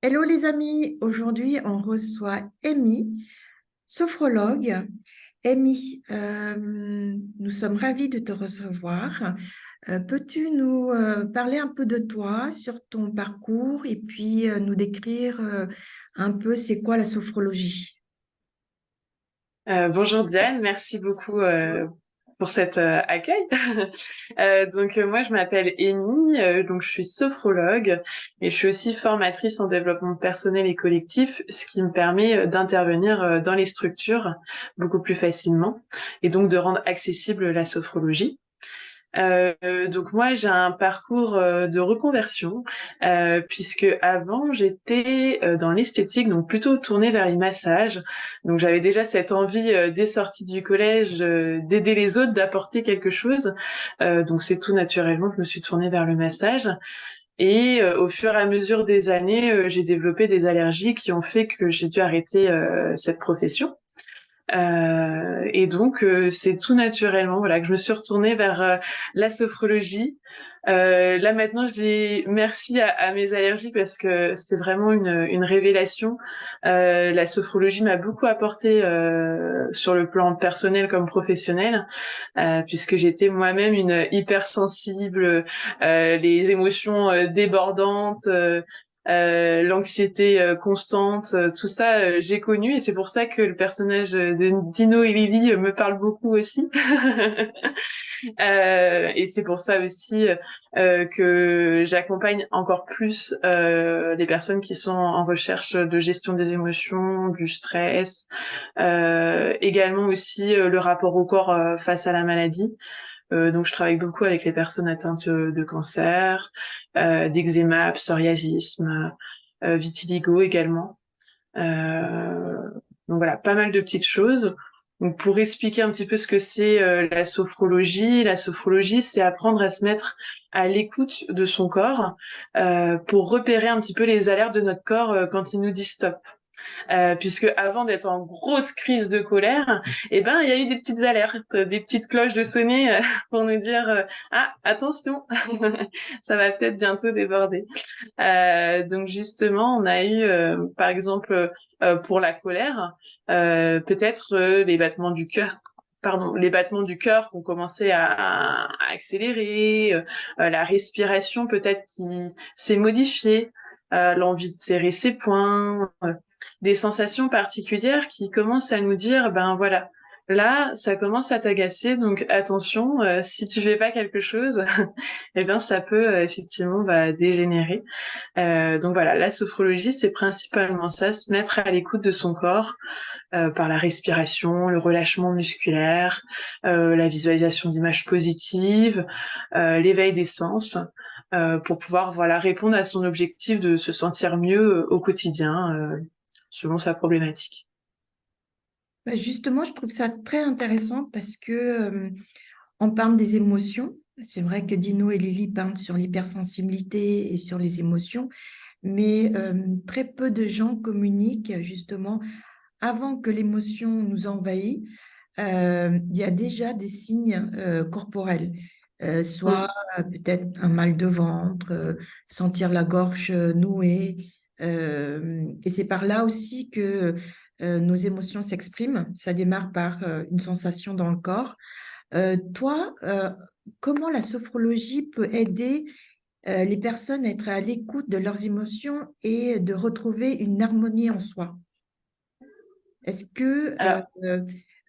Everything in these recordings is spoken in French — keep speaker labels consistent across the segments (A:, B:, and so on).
A: Hello les amis, aujourd'hui on reçoit Amy, sophrologue. Amy, nous sommes ravis de te recevoir. Peux-tu nous parler un peu de toi, sur ton parcours et puis nous décrire un peu c'est quoi la sophrologie?
B: Bonjour Diane, merci beaucoup pour cet accueil. Moi je m'appelle Amy, donc je suis sophrologue et je suis aussi formatrice en développement personnel et collectif, ce qui me permet d'intervenir dans les structures beaucoup plus facilement et donc de rendre accessible la sophrologie. Donc moi j'ai un parcours de reconversion puisque avant j'étais dans l'esthétique, donc plutôt tournée vers les massages. Donc j'avais déjà cette envie dès sortie du collège d'aider les autres, d'apporter quelque chose. Donc c'est tout naturellement que je me suis tournée vers le massage. Et au fur et à mesure des années, j'ai développé des allergies qui ont fait que j'ai dû arrêter cette profession. C'est tout naturellement voilà que je me suis retournée vers la sophrologie. Là maintenant je dis merci à mes allergies parce que c'est vraiment une révélation. La sophrologie m'a beaucoup apporté sur le plan personnel comme professionnel, puisque j'étais moi-même une hypersensible, les émotions débordantes, l'anxiété constante, tout ça, j'ai connu et c'est pour ça que le personnage de Dino et Lily me parle beaucoup aussi. Et c'est pour ça aussi que j'accompagne encore plus les personnes qui sont en recherche de gestion des émotions, du stress, également aussi le rapport au corps face à la maladie. Donc je travaille beaucoup avec les personnes atteintes de cancer, d'eczéma, psoriasisme, vitiligo également. Euh, donc voilà, pas mal de petites choses. Donc pour expliquer un petit peu ce que c'est la sophrologie, c'est apprendre à se mettre à l'écoute de son corps pour repérer un petit peu les alertes de notre corps quand il nous dit stop. Puisque avant d'être en grosse crise de colère, eh ben il y a eu des petites alertes, des petites cloches de sonner pour nous dire ah attention, ça va peut-être bientôt déborder. Donc justement, on a eu par exemple pour la colère, peut-être les battements du cœur. Pardon, les battements du cœur qui ont commencé à accélérer, la respiration peut-être qui s'est modifiée, l'envie de serrer ses poings, des sensations particulières qui commencent à nous dire, ben voilà, là, ça commence à t'agacer, donc attention, si tu fais pas quelque chose, eh bien, ça peut effectivement dégénérer. Donc voilà, la sophrologie, c'est principalement ça, se mettre à l'écoute de son corps par la respiration, le relâchement musculaire, la visualisation d'images positives, l'éveil des sens. Pour pouvoir répondre à son objectif de se sentir mieux au quotidien selon sa problématique.
A: Bah, justement, je trouve ça très intéressant parce que on parle des émotions. C'est vrai que Dino et Lily parlent sur l'hypersensibilité et sur les émotions, mais très peu de gens communiquent justement avant que l'émotion nous envahisse. Il y a déjà des signes corporels, soit
B: Mm.
A: peut-être un mal de ventre, sentir la gorge nouée. Et c'est par là aussi que nos émotions s'expriment. Ça démarre par une sensation dans le corps. Toi, comment la sophrologie peut aider les personnes à être à l'écoute de leurs émotions et de retrouver une harmonie en soi? Est-ce que
B: Alors,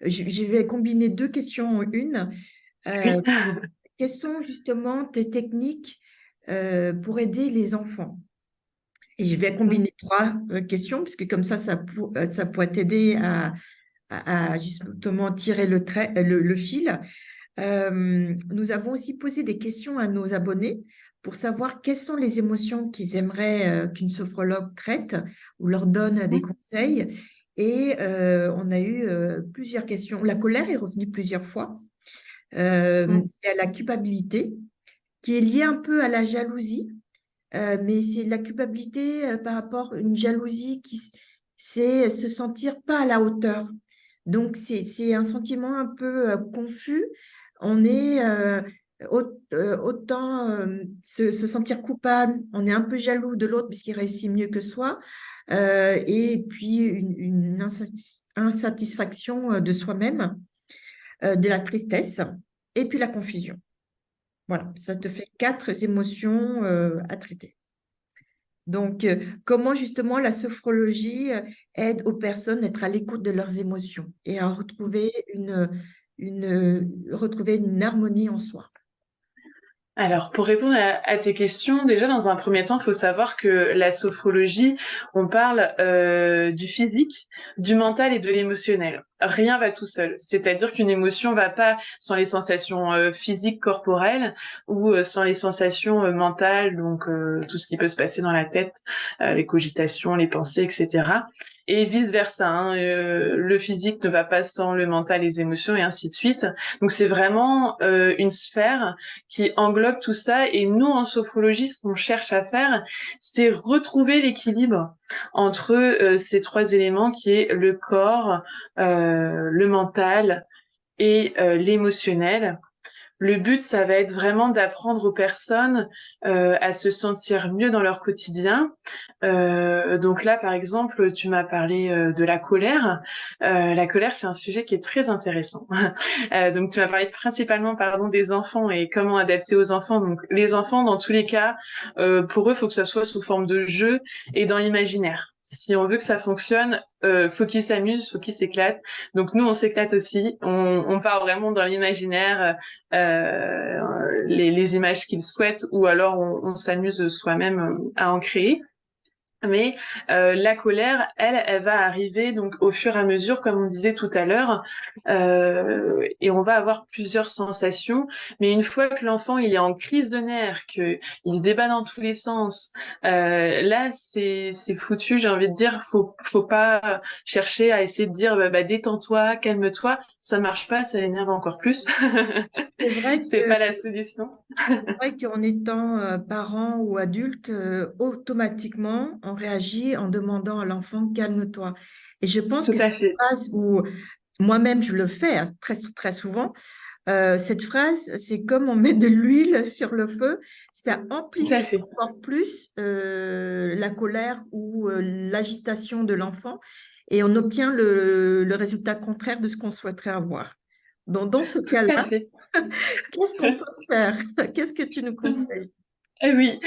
A: je vais combiner deux questions en une.
B: oui.
A: Euh, Quelles sont justement tes techniques pour aider les enfants? Et je vais
B: Mm.
A: combiner trois questions, parce que comme ça pourrait t'aider à justement tirer le fil. Nous avons aussi posé des questions à nos abonnés pour savoir quelles sont les émotions qu'ils aimeraient qu'une sophrologue traite ou leur donne des conseils. Et on a eu plusieurs questions. La colère est revenue plusieurs fois.
B: Mm.
A: Il y a la culpabilité qui est liée un peu à la jalousie, mais c'est la culpabilité par rapport à une jalousie c'est se sentir pas à la hauteur. Donc c'est un sentiment un peu confus. On est autant se sentir coupable, on est un peu jaloux de l'autre puisqu'il réussit mieux que soi, et puis une insatisfaction de soi-même, de la tristesse, et puis la confusion. Voilà, ça te fait 4 émotions à traiter. Donc, comment justement la sophrologie aide aux personnes à être à l'écoute de leurs émotions et à retrouver retrouver une harmonie en soi.
B: Alors, pour répondre à tes questions, déjà, dans un premier temps, il faut savoir que la sophrologie, on parle du physique, du mental et de l'émotionnel. Rien va tout seul. C'est-à-dire qu'une émotion va pas sans les sensations physiques, corporelles, ou sans les sensations mentales, donc tout ce qui peut se passer dans la tête, les cogitations, les pensées, etc. Et vice-versa, hein, le physique ne va pas sans le mental, les émotions, et ainsi de suite. Donc c'est vraiment une sphère qui englobe tout ça. Et nous, en sophrologie, ce qu'on cherche à faire, c'est retrouver l'équilibre entre ces 3 éléments qui est le corps, le mental et l'émotionnel. Le but, ça va être vraiment d'apprendre aux personnes à se sentir mieux dans leur quotidien. Donc là, par exemple, tu m'as parlé de la colère. La colère, c'est un sujet qui est très intéressant. Donc tu m'as parlé principalement, pardon, des enfants et comment adapter aux enfants. Donc les enfants, dans tous les cas, pour eux, faut que ça soit sous forme de jeu et dans l'imaginaire. Si on veut que ça fonctionne, faut qu'ils s'amusent, faut qu'ils s'éclatent. Donc nous, on s'éclate aussi. On part vraiment dans l'imaginaire, les images qu'ils souhaitent, ou alors on s'amuse soi-même à en créer. Mais la colère, elle va arriver donc au fur et à mesure, comme on disait tout à l'heure, et on va avoir plusieurs sensations. Mais une fois que l'enfant il est en crise de nerfs, que il se débat dans tous les sens, là c'est foutu. J'ai envie de dire, faut pas chercher à essayer de dire détends-toi, calme-toi. Ça marche pas, ça énerve encore plus.
A: C'est vrai
B: C'est pas la solution.
A: vrai qu'en étant parent ou adulte, automatiquement, on réagit en demandant à l'enfant calme-toi. Et je pense
B: Tout
A: que c'est
B: à
A: une
B: fait.
A: phrase où moi-même je le fais hein, très, très souvent. Cette phrase, c'est comme on met de l'huile sur le feu, ça
B: Tout à
A: amplifie
B: fait.
A: encore plus la colère ou l'agitation de l'enfant et on obtient le résultat contraire de ce qu'on souhaiterait avoir. Donc, dans ce
B: Tout à
A: cas-là,
B: fait.
A: qu'est-ce qu'on peut faire? Qu'est-ce que tu nous conseilles?
B: Eh oui.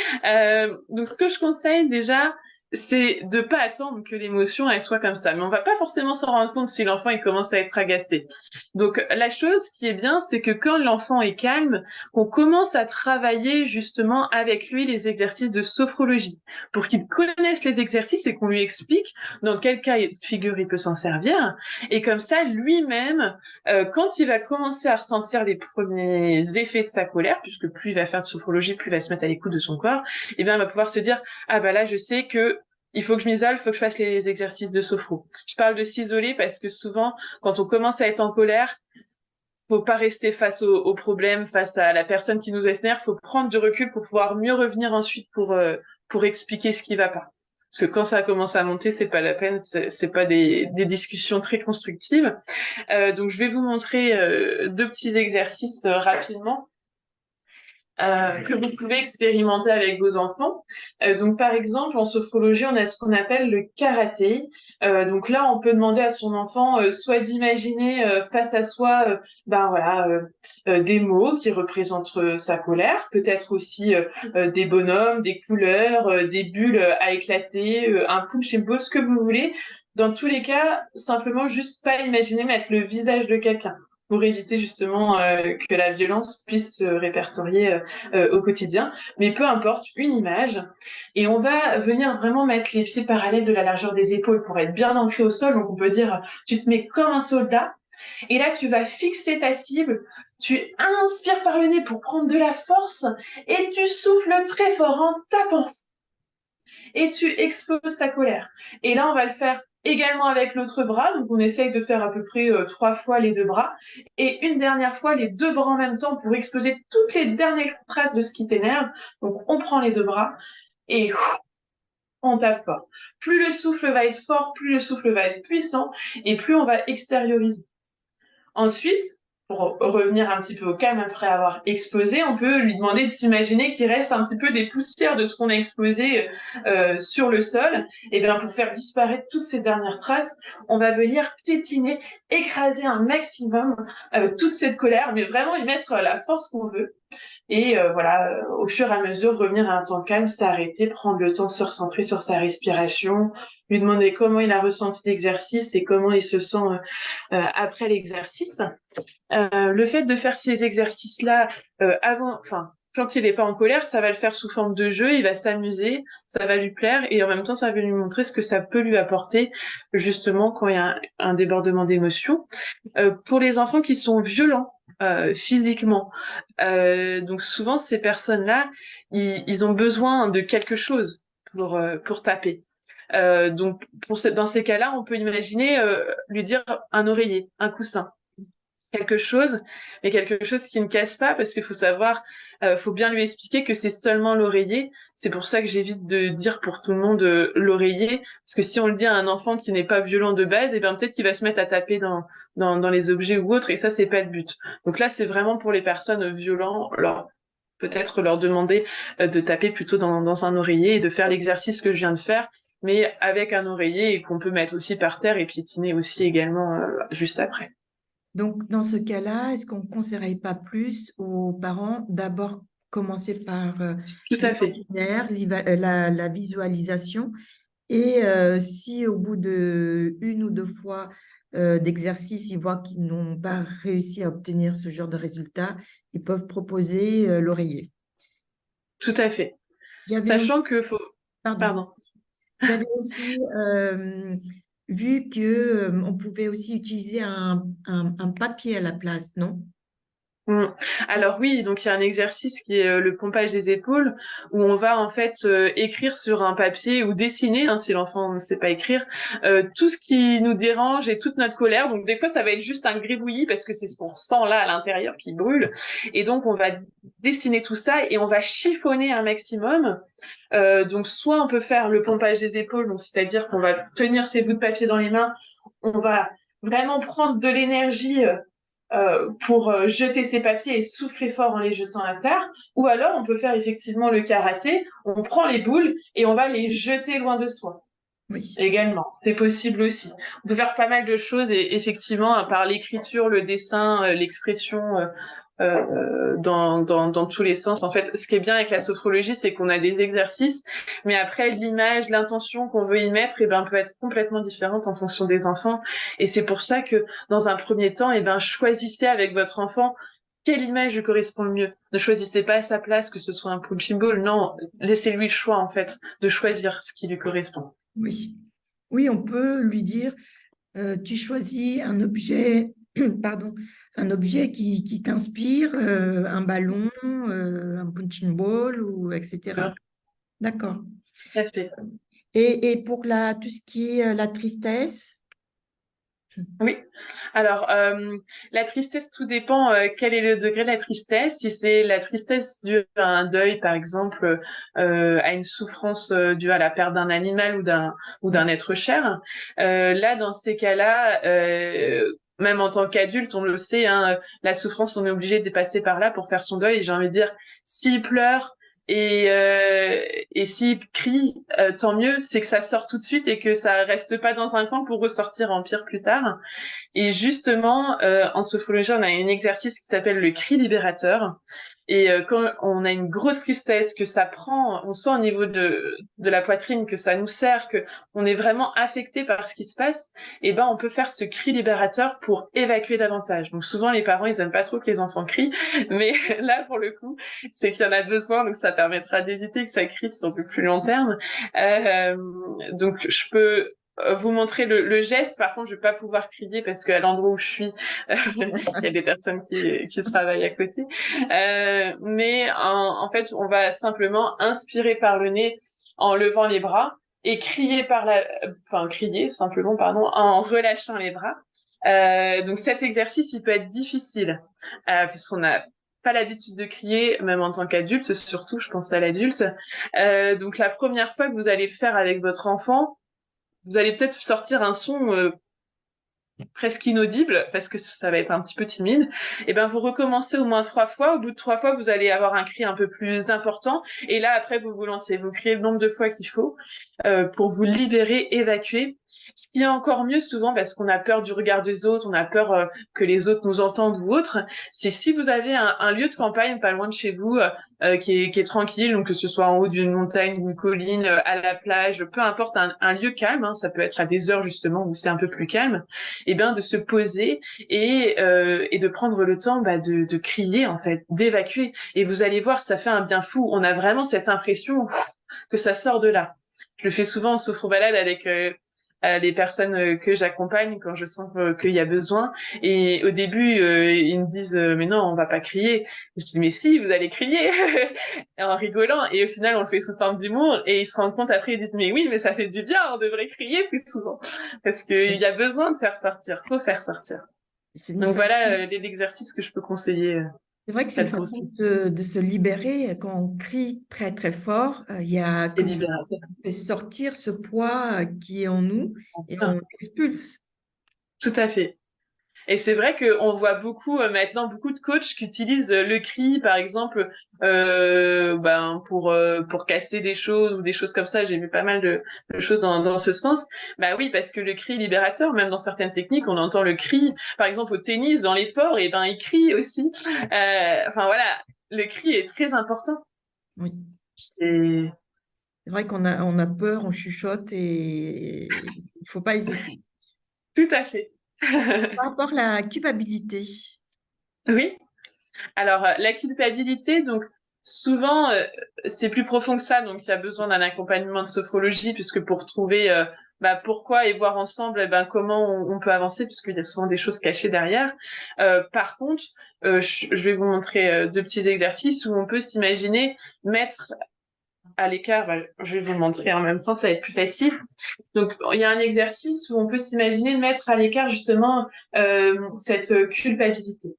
B: Donc ce que je conseille déjà, c'est de pas attendre que l'émotion elle soit comme ça. Mais on va pas forcément s'en rendre compte si l'enfant il commence à être agacé. Donc la chose qui est bien, c'est que quand l'enfant est calme, qu'on commence à travailler justement avec lui les exercices de sophrologie pour qu'il connaisse les exercices et qu'on lui explique dans quel cas de figure il peut s'en servir. Et comme ça, lui-même, quand il va commencer à ressentir les premiers effets de sa colère, puisque plus il va faire de sophrologie, plus il va se mettre à l'écoute de son corps, et bien il va pouvoir se dire ah bah là je sais que il faut que je m'isole, il faut que je fasse les exercices de sophro. Je parle de s'isoler parce que souvent quand on commence à être en colère, faut pas rester face au problème, face à la personne qui nous énerve, faut prendre du recul pour pouvoir mieux revenir ensuite pour expliquer ce qui va pas. Parce que quand ça commence à monter, c'est pas la peine, c'est pas des discussions très constructives. Donc je vais vous montrer 2 petits exercices rapidement que vous pouvez expérimenter avec vos enfants. Donc par exemple, en sophrologie, on a ce qu'on appelle le karaté. Donc là, on peut demander à son enfant soit d'imaginer face à soi des mots qui représentent sa colère, peut-être aussi des bonhommes, des couleurs, des bulles à éclater, un punching ball, ce que vous voulez. Dans tous les cas, simplement juste pas imaginer mettre le visage de quelqu'un pour éviter justement que la violence puisse se répertorier au quotidien. Mais peu importe, une image. Et on va venir vraiment mettre les pieds parallèles de la largeur des épaules pour être bien ancré au sol. Donc on peut dire, tu te mets comme un soldat. Et là, tu vas fixer ta cible. Tu inspires par le nez pour prendre de la force. Et tu souffles très fort en tapant. Et tu exposes ta colère. Et là, on va le faire également avec l'autre bras. Donc, on essaye de faire à peu près 3 fois les 2 bras. Et une dernière fois, les 2 bras en même temps pour exposer toutes les dernières traces de ce qui t'énerve. Donc, on prend les 2 bras et on tape fort. Plus le souffle va être fort, plus le souffle va être puissant et plus on va extérioriser. Ensuite, pour revenir un petit peu au calme après avoir exposé, on peut lui demander de s'imaginer qu'il reste un petit peu des poussières de ce qu'on a exposé sur le sol. Et bien, pour faire disparaître toutes ces dernières traces, on va venir piétiner, écraser un maximum toute cette colère, mais vraiment y mettre la force qu'on veut. Et voilà, au fur et à mesure, revenir à un temps calme, s'arrêter, prendre le temps de se recentrer sur sa respiration, lui demander comment il a ressenti l'exercice et comment il se sent après l'exercice. Le fait de faire ces exercices-là quand il n'est pas en colère, ça va le faire sous forme de jeu, il va s'amuser, ça va lui plaire et en même temps, ça va lui montrer ce que ça peut lui apporter justement quand il y a un débordement d'émotions. Pour les enfants qui sont violents physiquement, donc souvent ces personnes-là, ils ont besoin de quelque chose pour taper. Donc dans ces cas-là, on peut imaginer lui dire un oreiller, un coussin, quelque chose, mais quelque chose qui ne casse pas, parce qu'il faut savoir, faut bien lui expliquer que c'est seulement l'oreiller. C'est pour ça que j'évite de dire pour tout le monde l'oreiller, parce que si on le dit à un enfant qui n'est pas violent de base, et ben peut-être qu'il va se mettre à taper dans les objets ou autres, et ça c'est pas le but. Donc là c'est vraiment pour les personnes violentes, peut-être leur demander de taper plutôt dans un oreiller et de faire l'exercice que je viens de faire, mais avec un oreiller et qu'on peut mettre aussi par terre et piétiner aussi également juste après.
A: Donc, dans ce cas-là, est-ce qu'on ne conseillerait pas plus aux parents d'abord commencer par
B: Tout à fait.
A: l'imaginaire, la visualisation, et si au bout de une ou deux fois d'exercice, ils voient qu'ils n'ont pas réussi à obtenir ce genre de résultat, ils peuvent proposer l'oreiller.
B: Tout à fait.
A: J'avais aussi,
B: Sachant que faut...
A: pardon,
B: Pardon.
A: j'avais aussi vu que on pouvait aussi utiliser un papier à la place, non?
B: Mm. Alors oui, donc il y a un exercice qui est le pompage des épaules, où on va en fait écrire sur un papier ou dessiner, si l'enfant ne sait pas écrire, tout ce qui nous dérange et toute notre colère. Donc des fois ça va être juste un gribouillis parce que c'est ce qu'on ressent là à l'intérieur qui brûle. Et donc on va dessiner tout ça et on va chiffonner un maximum. Donc soit on peut faire le pompage des épaules, donc c'est-à-dire qu'on va tenir ces bouts de papier dans les mains, on va vraiment prendre de l'énergie pour jeter ses papiers et souffler fort en les jetant à terre. Ou alors, on peut faire effectivement le karaté. On prend les boules et on va les jeter loin de soi.
A: Oui.
B: Également, c'est possible aussi. On peut faire pas mal de choses et effectivement, par l'écriture, le dessin, l'expression, dans tous les sens. En fait, ce qui est bien avec la sophrologie, c'est qu'on a des exercices, mais après, l'image, l'intention qu'on veut y mettre, peut être complètement différente en fonction des enfants. Et c'est pour ça que, dans un premier temps, choisissez avec votre enfant quelle image lui correspond le mieux. Ne choisissez pas à sa place que ce soit un punching ball. Non, laissez-lui le choix, en fait, de choisir ce qui lui correspond.
A: Oui. Oui, on peut lui dire, tu choisis un objet, pardon, un objet qui t'inspire, un ballon, un punching ball, ou etc. D'accord.
B: Tout à fait.
A: Et pour tout ce qui est la tristesse,
B: Oui. Alors, la tristesse, tout dépend quel est le degré de la tristesse. Si c'est la tristesse due à un deuil, par exemple, à une souffrance due à la perte d'un animal ou d'un être cher, là, dans ces cas-là, même en tant qu'adulte, on le sait, la souffrance, on est obligé de passer par là pour faire son deuil. Et j'ai envie de dire, s'il pleure, et s'il crie, tant mieux, c'est que ça sort tout de suite et que ça reste pas dans un coin pour ressortir en pire plus tard. Et justement, en sophrologie, on a un exercice qui s'appelle le cri libérateur. Et quand on a une grosse tristesse, que ça prend, on sent au niveau de la poitrine que ça nous serre, que on est vraiment affecté par ce qui se passe, et on peut faire ce cri libérateur pour évacuer davantage. Donc souvent, les parents, ils aiment pas trop que les enfants crient, mais là, pour le coup, c'est qu'il y en a besoin, donc ça permettra d'éviter que ça crie sur le plus long terme. Donc je peux vous montrer le geste. Par contre, je vais pas pouvoir crier parce qu'à l'endroit où je suis, il y a des personnes qui travaillent à côté. Mais en fait, on va simplement inspirer par le nez en levant les bras et crier simplement, pardon, en relâchant les bras. Donc cet exercice, il peut être difficile puisqu'on a pas l'habitude de crier, même en tant qu'adulte, surtout, je pense à l'adulte. Donc la première fois que vous allez le faire avec votre enfant, vous allez peut-être sortir un son presque inaudible, parce que ça va être un petit peu timide, et ben vous recommencez au moins 3 fois. Au bout de 3 fois, vous allez avoir un cri un peu plus important. Et là, après, vous vous lancez. Vous criez le nombre de fois qu'il faut pour vous libérer, évacuer. Ce qui est encore mieux souvent, parce qu'on a peur du regard des autres, on a peur que les autres nous entendent ou autre, c'est si vous avez un lieu de campagne pas loin de chez vous qui est tranquille, donc que ce soit en haut d'une montagne, d'une colline, à la plage, peu importe, un lieu calme, hein, ça peut être à des heures justement où c'est un peu plus calme, et bien de se poser et de prendre le temps de crier en fait, d'évacuer. Et vous allez voir, ça fait un bien fou. On a vraiment cette impression que ça sort de là. Je le fais souvent en sophro-balade avec les personnes que j'accompagne quand je sens qu'il y a besoin. Et au début, ils me disent mais non, on va pas crier. Je dis mais si, vous allez crier en rigolant. Et au final, on le fait sous forme d'humour. Et ils se rendent compte après, ils disent mais oui, mais ça fait du bien, on devrait crier plus souvent parce qu'il y a besoin de faire sortir, faut faire sortir.
A: C'est une
B: Donc
A: façon,
B: voilà l'exercice que je peux conseiller.
A: c'est vrai que c'est une
B: Tel
A: façon
B: conseil,
A: de se libérer. Quand on crie très très fort, il y a
B: c'est
A: comme ça,
B: libérateur.
A: on fait sortir ce poids qui est en nous et on expulse.
B: Tout à fait. Et c'est vrai qu'on voit beaucoup maintenant beaucoup de coachs qui utilisent le cri, par exemple, pour casser des choses ou des choses comme ça. J'ai vu pas mal de choses dans ce sens. Bah oui, parce que le cri est libérateur. Même dans certaines techniques, on entend le cri. Par exemple, au tennis, dans l'effort, et ben il crie aussi. Enfin voilà, le cri est très important.
A: Oui.
B: C'est
A: C'est vrai qu'on a peur, on chuchote et il ne faut pas hésiter.
B: tout à fait.
A: Par rapport à la culpabilité,
B: Oui. Alors, la culpabilité, donc souvent, c'est plus profond que ça, donc il y a besoin d'un accompagnement de sophrologie, puisque pour trouver pourquoi et voir ensemble comment on peut avancer, puisqu'il y a souvent des choses cachées derrière. Par contre, je vais vous montrer deux petits exercices où on peut s'imaginer mettre à l'écart, je vais vous le montrer en même temps, ça va être plus facile. Donc, il y a un exercice où on peut s'imaginer mettre à l'écart justement cette culpabilité.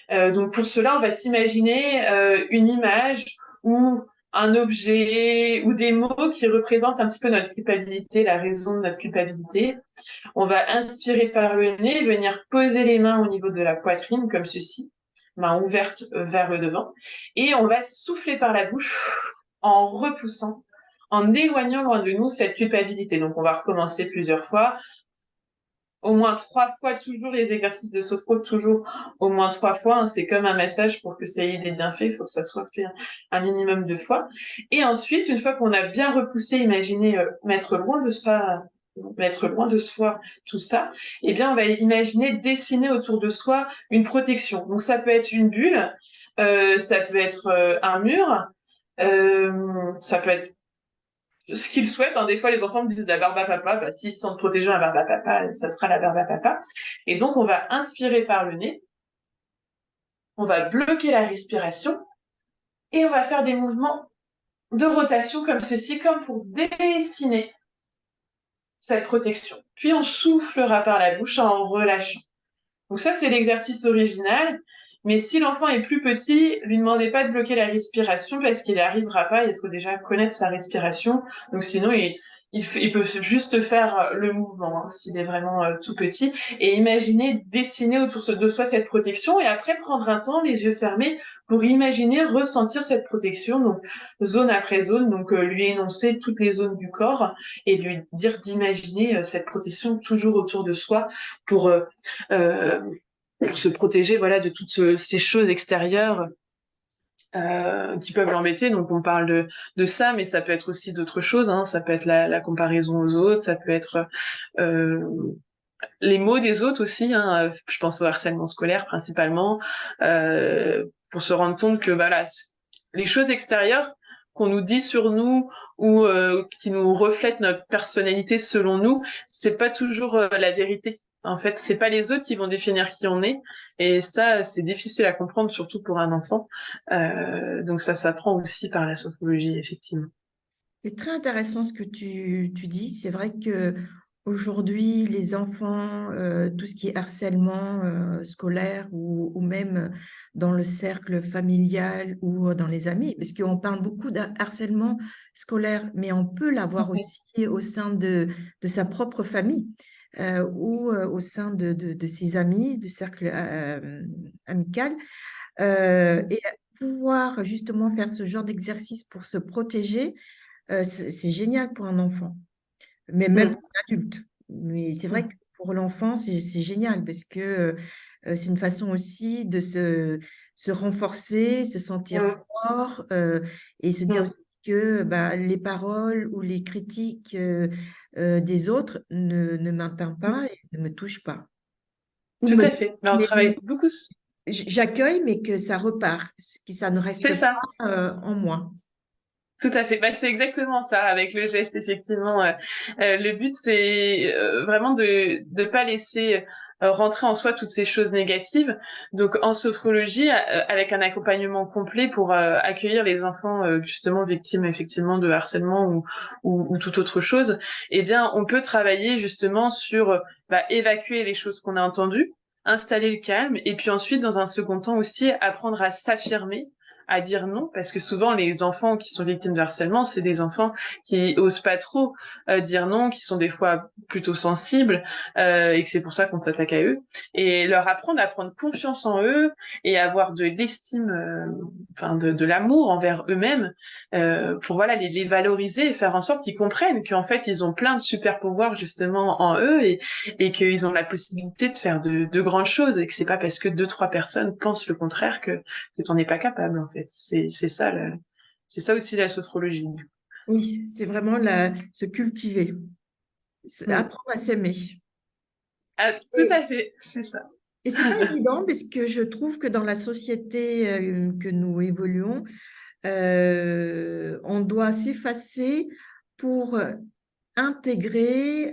B: Donc pour cela, on va s'imaginer une image ou un objet ou des mots qui représentent un petit peu notre culpabilité, la raison de notre culpabilité. On va inspirer par le nez, venir poser les mains au niveau de la poitrine comme ceci, main ouverte vers le devant, et on va souffler par la bouche en repoussant, en éloignant loin de nous cette culpabilité. Donc on va recommencer plusieurs fois, au moins 3 fois, toujours les exercices de sophro, toujours au moins 3 fois, hein. C'est comme un massage, pour que ça ait des bienfaits, il faut que ça soit fait un minimum de fois. Et ensuite, une fois qu'on a bien repoussé, imaginez mettre loin de soi tout ça, eh bien on va imaginer dessiner autour de soi une protection. Donc ça peut être une bulle, ça peut être un mur, ça peut être ce qu'ils souhaitent. Hein. Des fois, les enfants me disent la barbe à papa. Bah, s'ils se sentent protégés, la barbe à papa, ça sera la barbe à papa. Et donc, on va inspirer par le nez. On va bloquer la respiration et on va faire des mouvements de rotation comme ceci, comme pour dessiner cette protection. Puis, on soufflera par la bouche en relâchant. Donc ça, c'est l'exercice original. Mais si l'enfant est plus petit, lui demandez pas de bloquer la respiration parce qu'il n'y arrivera pas. Il faut déjà connaître sa respiration. Donc sinon, il peut juste faire le mouvement hein, s'il est vraiment tout petit. Et imaginez dessiner autour de soi cette protection et après prendre un temps, les yeux fermés, pour imaginer ressentir cette protection, donc zone après zone, donc lui énoncer toutes les zones du corps et lui dire d'imaginer cette protection toujours autour de soi pour euh, pour se protéger voilà de toutes ces choses extérieures qui peuvent l'embêter. Donc on parle de ça, mais ça peut être aussi d'autres choses. Hein. Ça peut être la comparaison aux autres, ça peut être euh, les mots des autres aussi. Hein. Je pense au harcèlement scolaire principalement, pour se rendre compte que voilà, les choses extérieures qu'on nous dit sur nous ou qui nous reflètent notre personnalité selon nous, c'est pas toujours la vérité. En fait, c'est pas les autres qui vont définir qui on est, et ça, c'est difficile à comprendre, surtout pour un enfant. Donc ça s'apprend aussi par la sociologie, effectivement.
A: c'est très intéressant ce que tu dis. C'est vrai que aujourd'hui, les enfants, tout ce qui est harcèlement scolaire ou même dans le cercle familial ou dans les amis, parce qu'on parle beaucoup de harcèlement scolaire, mais on peut l'avoir aussi au sein de sa propre famille. ou au sein de ses amis, du cercle amical, et pouvoir justement faire ce genre d'exercice pour se protéger, c'est génial pour un enfant, mais même
B: Mm.
A: pour un adulte. Mais c'est vrai
B: Mm.
A: que pour l'enfant, c'est génial parce que c'est une façon aussi de se renforcer, se sentir
B: Mm.
A: fort, et se dire
B: Mm.
A: aussi que bah, les paroles ou les critiques des autres ne m'atteignent pas et ne me touchent pas. Ou
B: Tout
A: me,
B: à fait. Mais on
A: mais
B: travaille beaucoup.
A: j'accueille, mais que ça repart, que ça ne reste
B: C'est ça.
A: pas en moi.
B: Tout à fait. Bah, c'est exactement ça avec le geste, effectivement. Le but, c'est vraiment de pas laisser rentrer en soi toutes ces choses négatives. Donc, en sophrologie, avec un accompagnement complet pour accueillir les enfants justement victimes effectivement de harcèlement ou toute autre chose, eh bien, on peut travailler justement sur évacuer les choses qu'on a entendues, installer le calme, et puis ensuite, dans un second temps aussi, apprendre à s'affirmer, à dire non, parce que souvent les enfants qui sont victimes de harcèlement, c'est des enfants qui osent pas trop dire non, qui sont des fois plutôt sensibles, et que c'est pour ça qu'on s'attaque à eux, et leur apprendre à prendre confiance en eux et avoir de l'estime, de l'amour envers eux-mêmes, pour voilà les valoriser et faire en sorte qu'ils comprennent qu'en fait ils ont plein de super pouvoirs justement en eux, et qu'ils ont la possibilité de faire de grandes choses, et que c'est pas parce que 2-3 personnes pensent le contraire que t'en es pas capable, en fait. C'est ça, c'est ça aussi la sophrologie.
A: Oui, c'est vraiment se cultiver,
B: Mm.
A: apprendre à s'aimer.
B: Ah, tout
A: Et,
B: à fait, c'est ça.
A: et c'est pas évident parce que je trouve que dans la société que nous évoluons, on doit s'effacer pour intégrer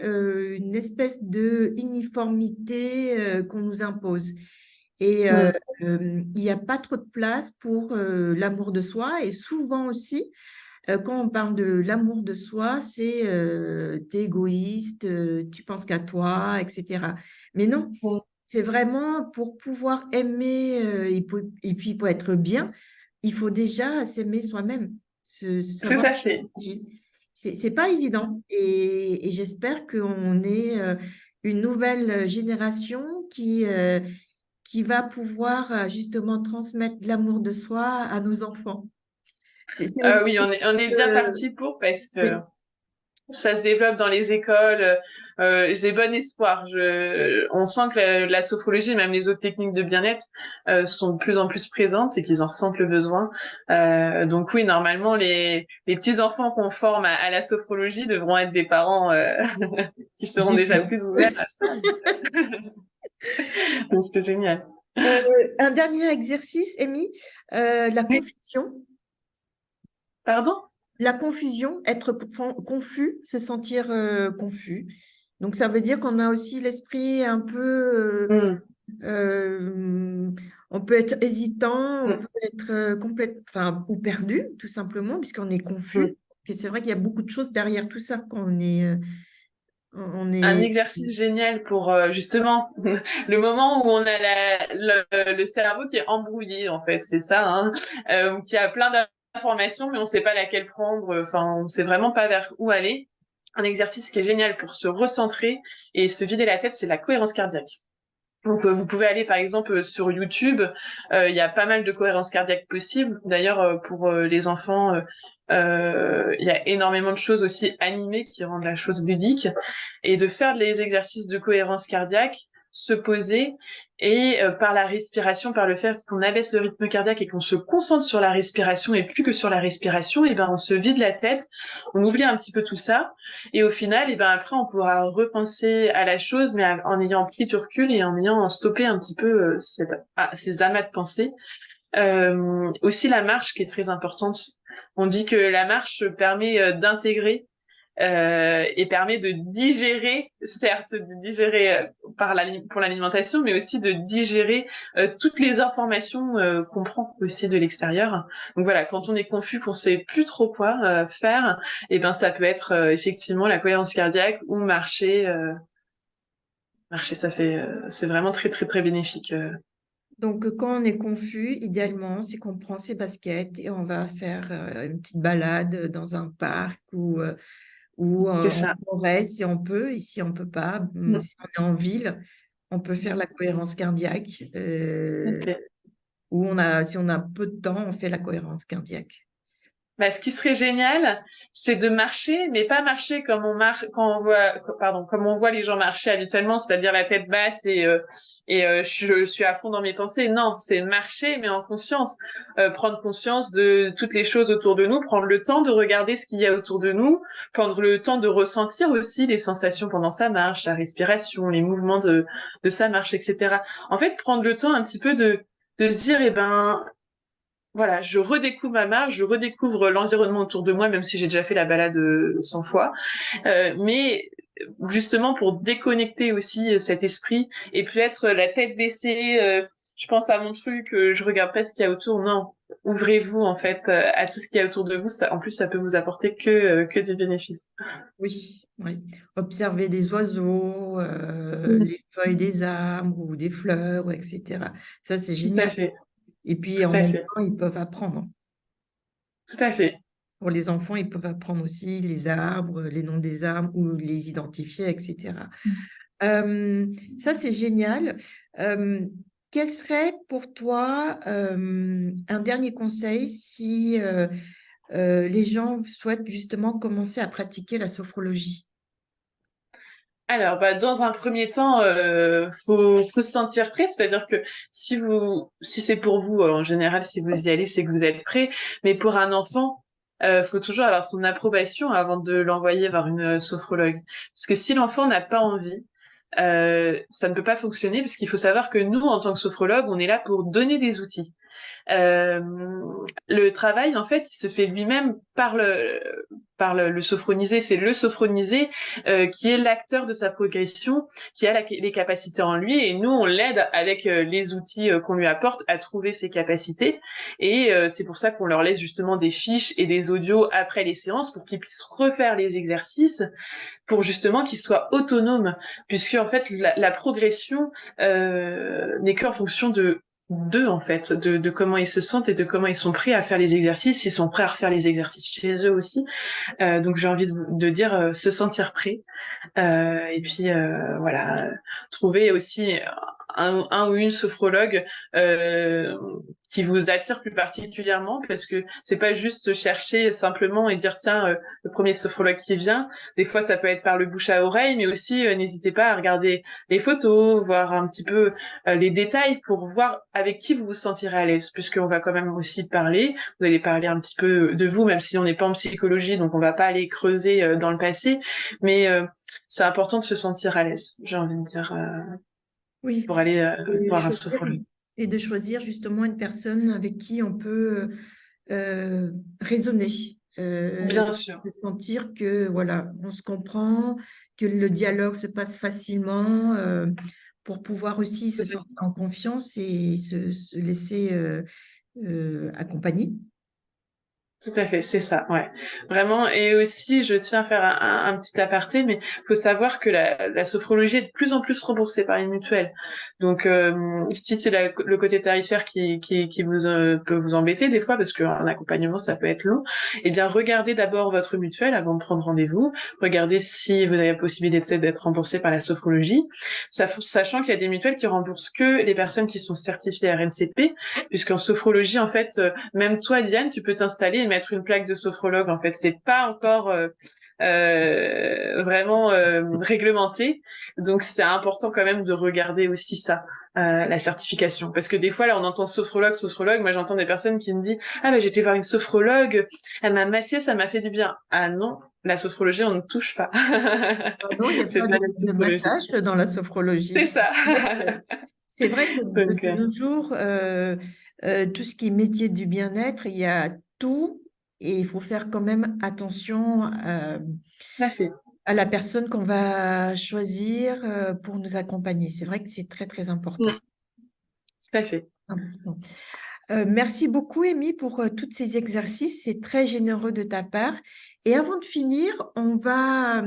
A: une espèce de uniformité qu'on nous impose. Et
B: Mm.
A: il n'y a pas trop de place pour l'amour de soi. Et souvent aussi, quand on parle de l'amour de soi, c'est t'es égoïste, tu penses qu'à toi, etc. Mais non,
B: Mm.
A: c'est vraiment pour pouvoir aimer et puis pour être bien, il faut déjà s'aimer soi-même,
B: Tout
A: savoir.
B: à fait.
A: C'est pas évident. Et j'espère qu'on est une nouvelle génération qui va pouvoir justement transmettre l'amour de soi à nos enfants. C'est aussi.
B: Oui, on est bien
A: euh,
B: parti pour, parce que
A: oui.
B: ça se développe dans les écoles. J'ai bon espoir. On sent que la sophrologie, même les autres techniques de bien-être, sont de plus en plus présentes et qu'ils en ressentent le besoin. Donc oui, normalement, les petits enfants qu'on forme à la sophrologie devront être des parents qui seront déjà
A: Génial.
B: plus ouverts à ça. Donc c'est génial.
A: Euh, un dernier exercice, Amy, la
B: Oui.
A: confusion.
B: Pardon?
A: La confusion, être confus, se sentir confus. Donc, ça veut dire qu'on a aussi l'esprit un peu,
B: Mm.
A: on peut être hésitant, on
B: Mm.
A: peut être enfin, ou perdu, tout simplement, puisqu'on est
B: Mm.
A: confus. Et c'est vrai qu'il y a beaucoup de choses derrière tout ça quand on
B: Un
A: est.
B: exercice génial pour justement le moment où on a le cerveau qui est embrouillé, en fait, c'est ça, hein, qui a plein d'informations, mais on sait pas laquelle prendre, enfin on sait vraiment pas vers où aller. Un exercice qui est génial pour se recentrer et se vider la tête, c'est la cohérence cardiaque. Donc vous pouvez aller par exemple sur YouTube, il y a pas mal de cohérence cardiaque possible. D'ailleurs pour les enfants, il y a énormément de choses aussi animées qui rendent la chose ludique, et de faire les exercices de cohérence cardiaque, se poser, et par la respiration, par le fait qu'on abaisse le rythme cardiaque et qu'on se concentre sur la respiration et plus que sur la respiration, et ben on se vide la tête, on oublie un petit peu tout ça. Et au final, et ben après, on pourra repenser à la chose, mais en ayant pris du recul et en ayant stoppé un petit peu ces amas de pensées. Aussi la marche qui est très importante. On dit que la marche permet d'intégrer et permet de digérer, certes, de digérer pour l'alimentation, mais aussi de digérer toutes les informations qu'on prend aussi de l'extérieur. Donc voilà, quand on est confus, qu'on sait plus trop quoi faire, et ben ça peut être effectivement la cohérence cardiaque ou marcher. Marcher, c'est vraiment très très très bénéfique.
A: Donc, quand on est confus, idéalement, c'est qu'on prend ses baskets et on va faire une petite balade dans un parc ou
B: C'est
A: en
B: ça.
A: forêt si on peut, et si on peut pas,
B: Mm.
A: si on est en ville, on peut faire la cohérence cardiaque,
B: Ok.
A: ou si on a peu de temps, on fait la cohérence cardiaque.
B: Bah, ce qui serait génial, c'est de marcher, mais pas marcher comme on marche quand on voit, pardon, comme on voit les gens marcher habituellement, c'est-à-dire la tête basse et je suis à fond dans mes pensées. Non, c'est marcher, mais en conscience, prendre conscience de toutes les choses autour de nous, prendre le temps de regarder ce qu'il y a autour de nous, prendre le temps de ressentir aussi les sensations pendant sa marche, sa respiration, les mouvements de sa marche, etc. En fait, prendre le temps un petit peu de se dire, eh ben, voilà, je redécouvre ma marche, je redécouvre l'environnement autour de moi, même si j'ai déjà fait la balade 100 fois. Mais justement pour déconnecter aussi cet esprit et puis être la tête baissée, je pense à mon truc, je regarde pas ce qu'il y a autour. Non, ouvrez-vous en fait à tout ce qu'il y a autour de vous. Ça, en plus, ça peut vous apporter que des bénéfices.
A: Oui, oui. Observer des oiseaux,
B: Mhm.
A: les feuilles des arbres ou des fleurs, etc. Ça, c'est
B: Tout à
A: génial.
B: fait,
A: Et puis, en
B: tout à
A: même
B: fait,
A: temps, ils peuvent apprendre.
B: tout à fait.
A: Pour les enfants, ils peuvent apprendre aussi les arbres, les noms des arbres ou les identifier, etc. Euh, Ça, c'est génial. Euh, Quel serait pour toi un dernier conseil si les gens souhaitent justement commencer à pratiquer la sophrologie?
B: Alors, bah, dans un premier temps, faut se sentir prêt, c'est-à-dire que si c'est pour vous, en général, si vous y allez, c'est que vous êtes prêt. Mais pour un enfant, faut toujours avoir son approbation avant de l'envoyer vers une sophrologue. Parce que si l'enfant n'a pas envie, ça ne peut pas fonctionner, parce qu'il faut savoir que nous, en tant que sophrologue, on est là pour donner des outils. Euh, le travail, en fait, il se fait lui-même le sophronisé. C'est le sophronisé qui est l'acteur de sa progression, qui a les capacités en lui, et nous, on l'aide avec les outils qu'on lui apporte à trouver ses capacités. Et c'est pour ça qu'on leur laisse justement des fiches et des audios après les séances pour qu'ils puissent refaire les exercices, pour justement qu'ils soient autonomes, puisque en fait, la progression n'est qu'en fonction de d'eux en fait, de comment ils se sentent et de comment ils sont prêts à faire les exercices, s'ils sont prêts à refaire les exercices chez eux aussi. Donc j'ai envie de dire se sentir prêt. Et puis voilà, trouver aussi un ou une sophrologue qui vous attire plus particulièrement, parce que c'est pas juste chercher simplement et dire tiens le premier sophrologue qui vient. Des fois ça peut être par le bouche à oreille, mais aussi n'hésitez pas à regarder les photos, voir un petit peu les détails pour voir avec qui vous vous sentirez à l'aise, puisqu'on va quand même aussi parler. Vous allez parler un petit peu de vous, même si on n'est pas en psychologie, donc on va pas aller creuser dans le passé, mais c'est important de se sentir à l'aise, j'ai envie de dire,
A: Oui,
B: pour aller
A: et
B: voir un
A: choisir,
B: sophrologue.
A: et de choisir justement une personne avec qui on peut raisonner,
B: Bien sûr.
A: de sentir que voilà, on se comprend, que le dialogue se passe facilement, pour pouvoir aussi se sentir en confiance et se laisser accompagner.
B: Tout à fait, c'est ça, ouais. Vraiment, et aussi, je tiens à faire un petit aparté, mais faut savoir que la sophrologie est de plus en plus remboursée par les mutuelles. Donc, si c'est le côté tarifaire qui vous peut vous embêter des fois, parce qu'un accompagnement, ça peut être long, eh bien, regardez d'abord votre mutuelle avant de prendre rendez-vous. Regardez si vous avez la possibilité d'être remboursé par la sophrologie, sachant qu'il y a des mutuelles qui remboursent que les personnes qui sont certifiées RNCP, puisqu'en sophrologie, en fait, même toi, Diane, tu peux t'installer et mettre une plaque de sophrologue. En fait, c'est pas encore vraiment réglementé, donc c'est important quand même de regarder aussi ça, la certification, parce que des fois là, on entend sophrologue, sophrologue. Moi, j'entends des personnes qui me disent ah ben j'étais voir une sophrologue, elle m'a massé, ça m'a fait du bien. Ah non. La sophrologie, on ne touche pas.
A: Non, il n'y a
B: C'est
A: pas
B: de la
A: de
B: psychologie.
A: massage dans la
B: C'est
A: sophrologie.
B: ça.
A: C'est vrai que
B: Donc,
A: de nos jours, tout ce qui est métier du bien-être, il y a tout et il faut faire quand même attention
B: tout à fait.
A: à la personne qu'on va choisir pour nous accompagner. C'est vrai que c'est très, très important.
B: Mm, tout à fait.
A: Important. Merci beaucoup, Amy, pour tous ces exercices. C'est très généreux de ta part. Et avant de finir, on va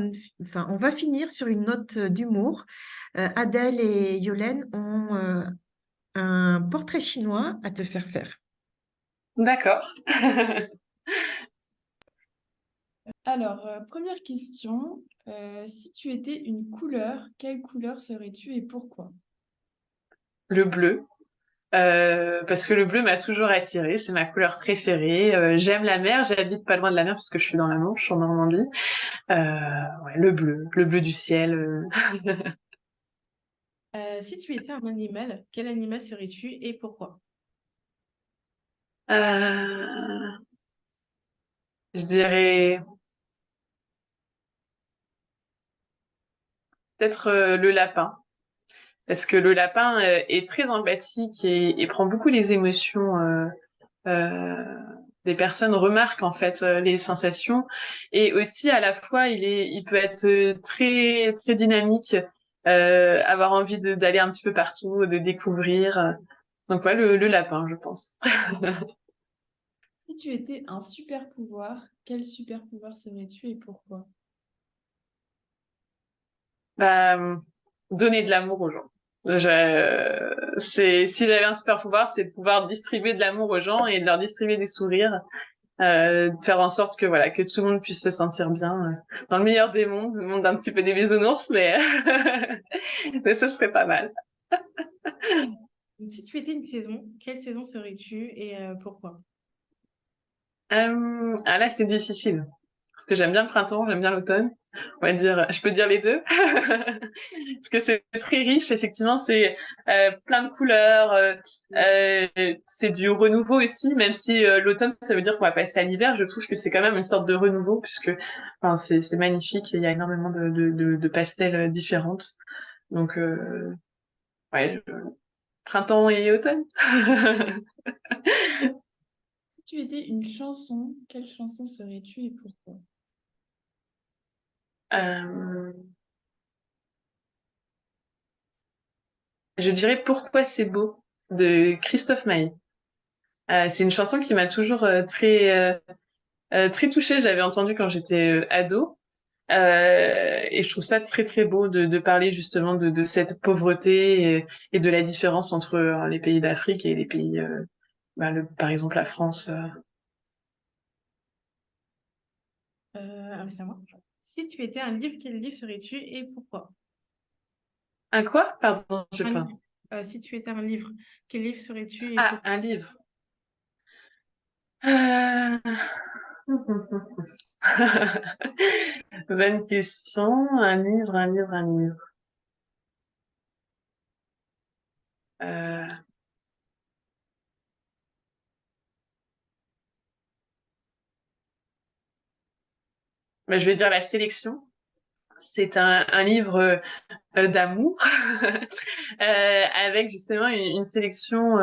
A: finir sur une note d'humour. Adèle et Yolène ont un portrait chinois à te faire faire.
B: D'accord.
C: Alors, première question, si tu étais une couleur, quelle couleur serais-tu et pourquoi?
B: Le bleu. Parce que le bleu m'a toujours attirée, c'est ma couleur préférée. J'aime la mer, j'habite pas loin de la mer parce que je suis dans la Manche, en Normandie. Ouais, le bleu du ciel.
C: Si tu étais un animal, quel animal serais-tu et pourquoi?
B: Euh, je dirais peut-être le lapin, parce que le lapin est très empathique et prend beaucoup les émotions. Euh, des personnes remarquent en fait les sensations et aussi à la fois il peut être très très dynamique, avoir envie d'aller un petit peu partout, de découvrir. Donc ouais, le lapin, je pense.
C: Si tu étais un super pouvoir, quel super pouvoir serais-tu et pourquoi?
B: Bah, donner de l'amour aux gens. Si j'avais un super pouvoir, c'est de pouvoir distribuer de l'amour aux gens et de leur distribuer des sourires, de faire en sorte que voilà, que tout le monde puisse se sentir bien, dans le meilleur des mondes, le monde un petit peu des bisounours, mais mais ce serait pas mal.
C: Si tu étais une saison, quelle saison serais-tu et pourquoi?
B: Ah là, c'est difficile. Parce que j'aime bien le printemps, j'aime bien l'automne. On va dire, je peux dire les deux. Parce que c'est très riche, effectivement, c'est plein de couleurs. C'est du renouveau aussi, même si l'automne, ça veut dire qu'on va passer à l'hiver. Je trouve que c'est quand même une sorte de renouveau, puisque enfin, c'est magnifique. Il y a énormément de pastels différentes. Donc, ouais, printemps et automne.
C: Si tu étais une chanson, quelle chanson serais-tu et pourquoi?
B: Euh, je dirais Pourquoi c'est beau de Christophe Maé. C'est une chanson qui m'a toujours très touchée. J'avais entendu quand j'étais ado. Et je trouve ça très très beau de parler justement de cette pauvreté et de la différence entre les pays d'Afrique et les pays, par exemple la France.
C: Ah, mais c'est à moi. Si tu étais un livre, quel livre serais-tu et pourquoi?
B: Un quoi? Pardon, j'ai
C: Un
B: pas.
C: livre. Si tu étais un livre, quel livre serais-tu et
B: Ah,
C: pourquoi?
B: un livre. Euh... Bonne question. Un livre, un livre, un livre. Euh... je vais dire La Sélection. C'est un livre d'amour avec justement une sélection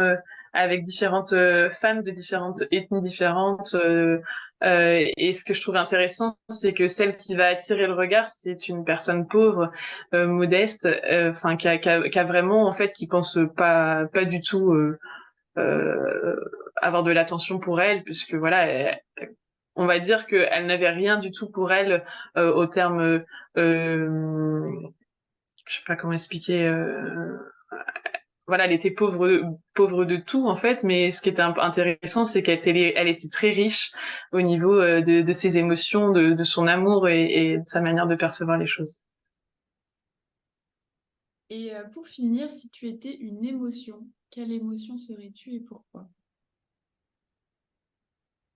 B: avec différentes femmes de différentes ethnies différentes. Et ce que je trouve intéressant, c'est que celle qui va attirer le regard, c'est une personne pauvre, modeste, enfin qui a vraiment en fait qui pense pas du tout euh, avoir de l'attention pour elle, puisque voilà, on va dire qu'elle n'avait rien du tout pour elle au terme je sais pas comment expliquer. Voilà, elle était pauvre de tout en fait, mais ce qui était intéressant, c'est elle était très riche au niveau de ses émotions, de son amour et de sa manière de percevoir les choses.
C: Et pour finir, si tu étais une émotion, quelle émotion serais-tu et pourquoi?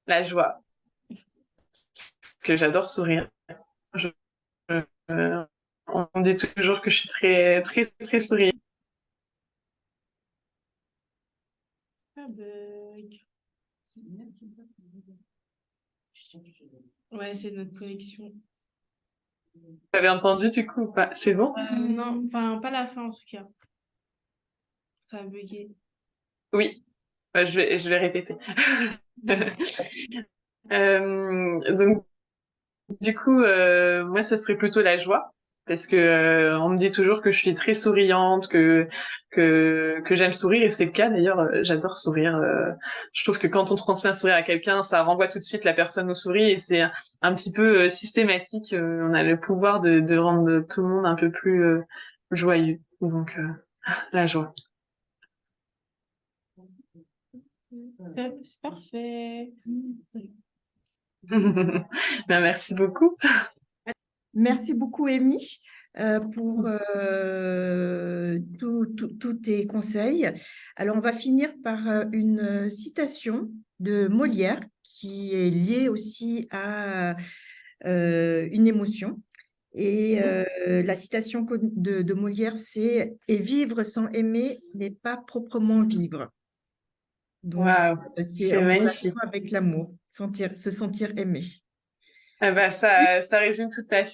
B: La joie, que j'adore sourire. Je, euh, on me dit toujours que je suis très très très souriante.
C: Ah, bug. Ouais, c'est notre connexion.
B: T'avais entendu du coup ou pas? C'est bon?
C: Non, enfin, pas la fin en tout cas. Ça a bugué.
B: Oui. Je vais répéter. Donc du coup, moi, ce serait plutôt la joie, parce que on me dit toujours que je suis très souriante, que j'aime sourire, et c'est le cas d'ailleurs. J'adore sourire. Je trouve que quand on transmet un sourire à quelqu'un, ça renvoie tout de suite la personne au sourire, et c'est un petit peu systématique. On a le pouvoir de rendre tout le monde un peu plus joyeux. Donc la joie.
C: C'est parfait.
B: Ben, merci beaucoup.
A: Merci beaucoup, Amy, pour tous tes conseils. Alors, on va finir par une citation de Molière qui est liée aussi à une émotion. Et la citation de Molière, c'est « Et vivre sans aimer n'est pas proprement vivre ». Donc,
B: Waouh,
A: c'est
B: c'est
A: en relation
B: magnifique.
A: avec l'amour, se sentir aimé.
B: Ah bah, ça résume tout à fait.